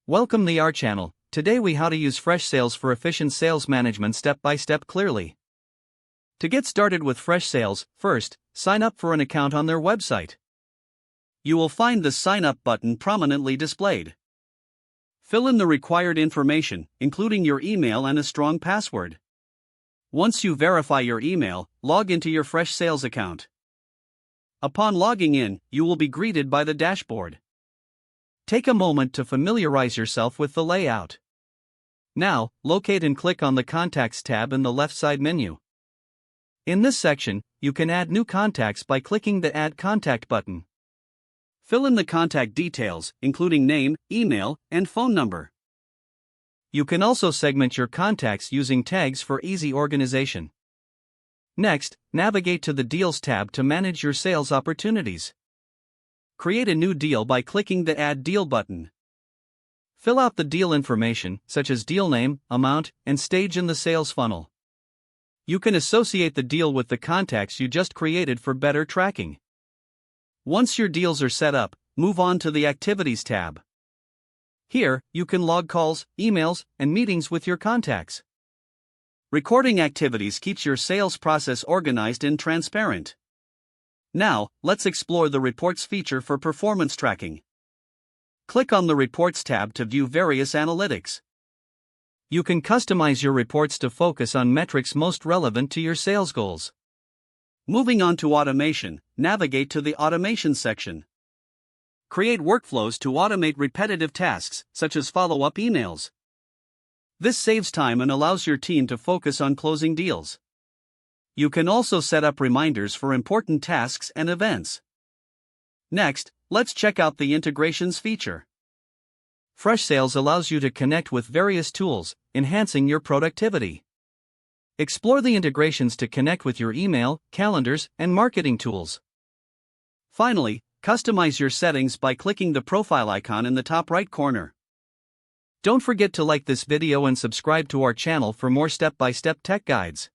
Welcome to our channel. Today we how to use Freshsales for efficient sales management step by step clearly. To get started with Freshsales, first, sign up for an account on their website. You will find the sign up button prominently displayed. Fill in the required information, including your email and a strong password. Once you verify your email, log into your Freshsales account. Upon logging in, you will be greeted by the dashboard. Take a moment to familiarize yourself with the layout. Now, locate and click on the Contacts tab in the left side menu. In this section, you can add new contacts by clicking the Add Contact button. Fill in the contact details, including name, email, and phone number. You can also segment your contacts using tags for easy organization. Next, navigate to the Deals tab to manage your sales opportunities. Create a new deal by clicking the Add Deal button. Fill out the deal information, such as deal name, amount, and stage in the sales funnel. You can associate the deal with the contacts you just created for better tracking. Once your deals are set up, move on to the Activities tab. Here, you can log calls, emails, and meetings with your contacts. Recording activities keeps your sales process organized and transparent. Now, let's explore the Reports feature for performance tracking. Click on the Reports tab to view various analytics. You can customize your reports to focus on metrics most relevant to your sales goals. Moving on to automation, navigate to the Automation section. Create workflows to automate repetitive tasks, such as follow-up emails. This saves time and allows your team to focus on closing deals. You can also set up reminders for important tasks and events. Next, let's check out the Integrations feature. Freshsales allows you to connect with various tools, enhancing your productivity. Explore the integrations to connect with your email, calendars, and marketing tools. Finally, customize your settings by clicking the profile icon in the top right corner. Don't forget to like this video and subscribe to our channel for more step-by-step tech guides.